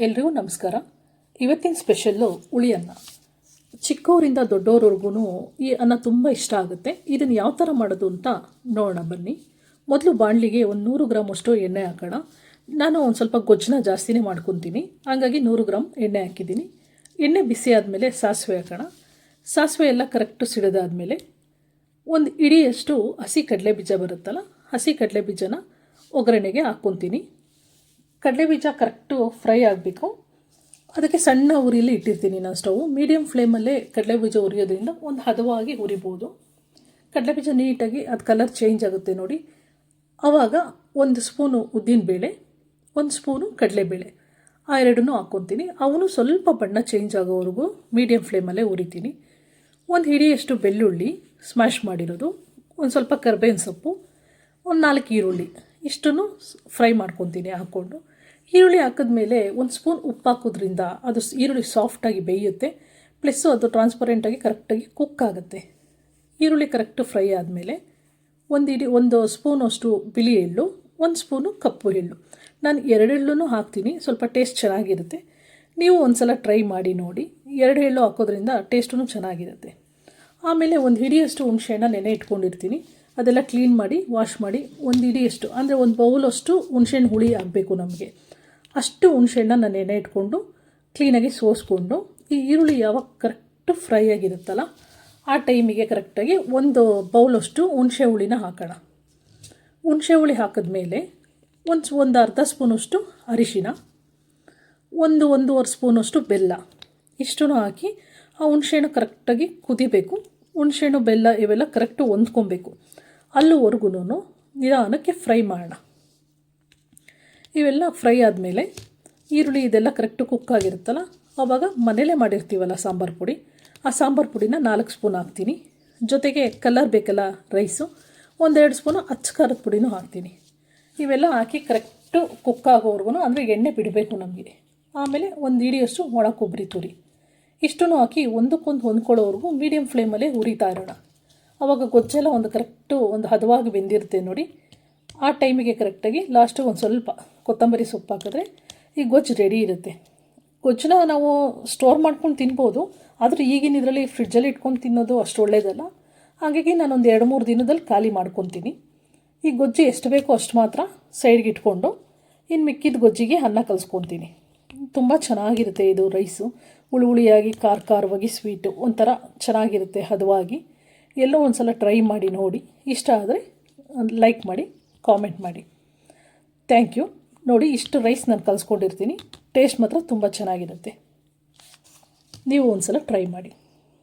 ಎಲ್ರಿಗೂ ನಮಸ್ಕಾರ. ಇವತ್ತಿನ ಸ್ಪೆಷಲ್ಲು ಹುಳಿ ಅನ್ನ. ಚಿಕ್ಕವರಿಂದ ದೊಡ್ಡವರವರೆಗೂ ಈ ಅನ್ನ ತುಂಬ ಇಷ್ಟ ಆಗುತ್ತೆ. ಇದನ್ನು ಯಾವ ಥರ ಮಾಡೋದು ಅಂತ ನೋಡೋಣ ಬನ್ನಿ. ಮೊದಲು ಬಾಣಲಿಗೆ ಒಂದು 100 ಗ್ರಾಮ್ ಅಷ್ಟು ಎಣ್ಣೆ ಹಾಕೋಣ. ನಾನು ಒಂದು ಸ್ವಲ್ಪ ಗೊಜ್ಜನ್ನ ಜಾಸ್ತಿನೇ ಮಾಡ್ಕೊತೀನಿ, ಹಾಗಾಗಿ 100 ಗ್ರಾಮ್ ಎಣ್ಣೆ ಹಾಕಿದ್ದೀನಿ. ಎಣ್ಣೆ ಬಿಸಿ ಆದಮೇಲೆ ಸಾಸಿವೆ ಹಾಕೋಣ. ಸಾಸಿವೆ ಎಲ್ಲ ಕರೆಕ್ಟು ಸಿಡಿದಾದಮೇಲೆ ಒಂದು ಇಡಿಯಷ್ಟು ಹಸಿ ಕಡಲೆ ಬೀಜ ಬರುತ್ತಲ್ಲ, ಹಸಿ ಕಡಲೆ ಬೀಜನ ಒಗ್ಗರಣೆಗೆ ಹಾಕ್ಕೊತೀನಿ. ಕಡಲೆ ಬೀಜ ಕರೆಕ್ಟು ಫ್ರೈ ಆಗಬೇಕು. ಅದಕ್ಕೆ ಸಣ್ಣ ಉರಿಯಲ್ಲಿ ಇಟ್ಟಿರ್ತೀನಿ ನಾನು ಸ್ಟವ್. ಮೀಡಿಯಮ್ ಫ್ಲೇಮಲ್ಲೇ ಕಡಲೆ ಬೀಜ ಉರಿಯೋದ್ರಿಂದ ಒಂದು ಹದವಾಗಿ ಉರಿಬೋದು. ಕಡಲೆ ಬೀಜ ನೀಟಾಗಿ ಅದು ಕಲರ್ ಚೇಂಜ್ ಆಗುತ್ತೆ ನೋಡಿ. ಆವಾಗ 1 ಸ್ಪೂನು ಉದ್ದಿನಬೇಳೆ, 1 ಸ್ಪೂನು ಕಡಲೆಬೇಳೆ, ಆ ಎರಡನ್ನೂ ಹಾಕ್ಕೊತೀನಿ. ಅವನು ಸ್ವಲ್ಪ ಬಣ್ಣ ಚೇಂಜ್ ಆಗೋವರೆಗೂ ಮೀಡಿಯಮ್ ಫ್ಲೇಮಲ್ಲೇ ಉರಿತೀನಿ. ಒಂದು ಹಿಡಿಯಷ್ಟು ಬೆಳ್ಳುಳ್ಳಿ ಸ್ಮ್ಯಾಶ್ ಮಾಡಿರೋದು, ಒಂದು ಸ್ವಲ್ಪ ಕರಿಬೇವಿನ ಸೊಪ್ಪು, ಒಂದು 4 ಈರುಳ್ಳಿ, ಇಷ್ಟನ್ನು ಫ್ರೈ ಮಾಡ್ಕೊತೀನಿ ಹಾಕ್ಕೊಂಡು. ಈರುಳ್ಳಿ ಹಾಕಿದ್ಮೇಲೆ 1 ಸ್ಪೂನ್ ಉಪ್ಪು ಹಾಕೋದ್ರಿಂದ ಅದು ಈರುಳ್ಳಿ ಸಾಫ್ಟಾಗಿ ಬೇಯುತ್ತೆ, ಪ್ಲಸ್ಸು ಅದು ಟ್ರಾನ್ಸ್ಪರೆಂಟಾಗಿ ಕರೆಕ್ಟಾಗಿ ಕುಕ್ ಆಗುತ್ತೆ. ಈರುಳ್ಳಿ ಕರೆಕ್ಟು ಫ್ರೈ ಆದಮೇಲೆ ಒಂದು ಸ್ಪೂನಷ್ಟು ಬಿಳಿ ಎಳ್ಳು, 1 ಸ್ಪೂನು ಕಪ್ಪು ಎಳ್ಳು, ನಾನು 2 ಎಳ್ಳೂ ಹಾಕ್ತೀನಿ, ಸ್ವಲ್ಪ ಟೇಸ್ಟ್ ಚೆನ್ನಾಗಿರುತ್ತೆ. ನೀವು ಒಂದು ಸಲ ಟ್ರೈ ಮಾಡಿ ನೋಡಿ. 2 ಎಳ್ಳು ಹಾಕೋದ್ರಿಂದ ಟೇಸ್ಟೂ ಚೆನ್ನಾಗಿರುತ್ತೆ. ಆಮೇಲೆ ಒಂದು ಹಿಡಿಯಷ್ಟು ಹುಣಸೆಹಣ್ಣ ನೆನೆ ಇಟ್ಕೊಂಡಿರ್ತೀನಿ, ಅದೆಲ್ಲ ಕ್ಲೀನ್ ಮಾಡಿ ವಾಶ್ ಮಾಡಿ ಒಂದು ಹಿಡಿಯಷ್ಟು ಅಂದರೆ ಒಂದು ಬೌಲಷ್ಟು ಹುಣಸೆಹಣ್ಣು ಹುಳಿ ಆಗಬೇಕು ನಮಗೆ. ಅಷ್ಟು ಹುಣಸೆಹಣ್ಣ ನಾನು ನೆನೆ ಇಟ್ಕೊಂಡು ಕ್ಲೀನಾಗಿ ಸೋಸ್ಕೊಂಡು, ಈ ಈರುಳ್ಳಿ ಯಾವಾಗ ಕರೆಕ್ಟು ಫ್ರೈ ಆಗಿರುತ್ತಲ್ಲ ಆ ಟೈಮಿಗೆ ಕರೆಕ್ಟಾಗಿ ಒಂದು ಬೌಲಷ್ಟು ಹುಣಸೆ ಹುಳಿನ ಹಾಕೋಣ. ಹುಣಸೆ ಹುಳಿ ಹಾಕಿದ್ಮೇಲೆ ಒಂದು ಅರ್ಧ ಸ್ಪೂನಷ್ಟು ಅರಿಶಿನ, 1-1.5 ಸ್ಪೂನಷ್ಟು ಬೆಲ್ಲ, ಇಷ್ಟನ್ನು ಹಾಕಿ ಆ ಹುಣಸೆಹಣ್ಣು ಕರೆಕ್ಟಾಗಿ ಕುದಿಬೇಕು. ಹುಣಸೆಹಣ್ಣು ಬೆಲ್ಲ ಇವೆಲ್ಲ ಕರೆಕ್ಟು ಹೊಂದ್ಕೊಬೇಕು. ಅಲ್ಲಿವರೆಗೂ ನಿಧಾನಕ್ಕೆ ಫ್ರೈ ಮಾಡೋಣ. ಇವೆಲ್ಲ ಫ್ರೈ ಆದಮೇಲೆ ಈರುಳ್ಳಿ ಇದೆಲ್ಲ ಕರೆಕ್ಟು ಕುಕ್ ಆಗಿರುತ್ತಲ್ಲ, ಆವಾಗ ಮನೇಲೇ ಮಾಡಿರ್ತೀವಲ್ಲ ಸಾಂಬಾರು ಪುಡಿ, ಆ ಸಾಂಬಾರು ಪುಡಿನ 4 ಸ್ಪೂನ್ ಹಾಕ್ತೀನಿ. ಜೊತೆಗೆ ಕಲರ್ ಬೇಕಲ್ಲ ರೈಸು, 1-2 ಸ್ಪೂನು ಅಚ್ಚ ಖಾರದ ಪುಡಿನೂ ಹಾಕ್ತೀನಿ. ಇವೆಲ್ಲ ಹಾಕಿ ಕರೆಕ್ಟು ಕುಕ್ ಆಗೋವರೆಗೂ, ಅಂದರೆ ಎಣ್ಣೆ ಬಿಡಬೇಕು ನಮಗೆ. ಆಮೇಲೆ ಒಂದು ಹಿಡಿಯಷ್ಟು ಒಣ ಕೊಬ್ಬರಿ ತುರಿ, ಇಷ್ಟನ್ನು ಹಾಕಿ ಒಂದಕ್ಕೊಂದು ಹೊಂದ್ಕೊಳ್ಳೋವರೆಗೂ ಮೀಡಿಯಮ್ ಫ್ಲೇಮಲ್ಲೇ ಹುರಿತಾ ಇರೋಣ. ಆವಾಗ ಗೊಜ್ಜೆಲ್ಲ ಒಂದು ಹದವಾಗಿ ಬೆಂದಿರುತ್ತೆ ನೋಡಿ. ಆ ಟೈಮಿಗೆ ಕರೆಕ್ಟಾಗಿ ಲಾಸ್ಟು ಒಂದು ಸ್ವಲ್ಪ ಕೊತ್ತಂಬರಿ ಸೊಪ್ಪು ಹಾಕಿದ್ರೆ ಈ ಗೊಜ್ಜು ರೆಡಿ ಇರುತ್ತೆ. ಗೊಜ್ಜನ್ನ ನಾವು ಸ್ಟೋರ್ ಮಾಡ್ಕೊಂಡು ತಿನ್ಬೋದು, ಆದರೆ ಈಗಿನ ಇದರಲ್ಲಿ ಫ್ರಿಡ್ಜಲ್ಲಿ ಇಟ್ಕೊಂಡು ತಿನ್ನೋದು ಅಷ್ಟು ಒಳ್ಳೆಯದಲ್ಲ. ಹಾಗಾಗಿ ನಾನೊಂದು 2-3 ದಿನದಲ್ಲಿ ಖಾಲಿ ಮಾಡ್ಕೊತೀನಿ. ಈ ಗೊಜ್ಜು ಎಷ್ಟು ಬೇಕೋ ಅಷ್ಟು ಮಾತ್ರ ಸೈಡ್ಗೆ ಇಟ್ಕೊಂಡು ಇನ್ನು ಮಿಕ್ಕಿದ ಗೊಜ್ಜಿಗೆ ಅನ್ನ ಕಲಿಸ್ಕೊತೀನಿ. ತುಂಬ ಚೆನ್ನಾಗಿರುತ್ತೆ ಇದು ರೈಸು. ಹುಳಿಯಾಗಿ ಖಾರವಾಗಿ ಸ್ವೀಟು ಒಂಥರ ಚೆನ್ನಾಗಿರುತ್ತೆ ಹದವಾಗಿ. ಎಲ್ಲೋ ಒಂದು ಸಲ ಟ್ರೈ ಮಾಡಿ ನೋಡಿ. ಇಷ್ಟ ಆದರೆ ಲೈಕ್ ಮಾಡಿ, ಕಾಮೆಂಟ್ ಮಾಡಿ. Thank you. ನೋಡಿ, ಇಷ್ಟು ರೈಸ್ ನಾನು ಕಲಿಸ್ಕೊಂಡಿರ್ತೀನಿ. ಟೇಸ್ಟ್ ಮಾತ್ರ ತುಂಬ ಚೆನ್ನಾಗಿರುತ್ತೆ. ನೀವು ಒಂದು ಸಲ ಟ್ರೈ ಮಾಡಿ.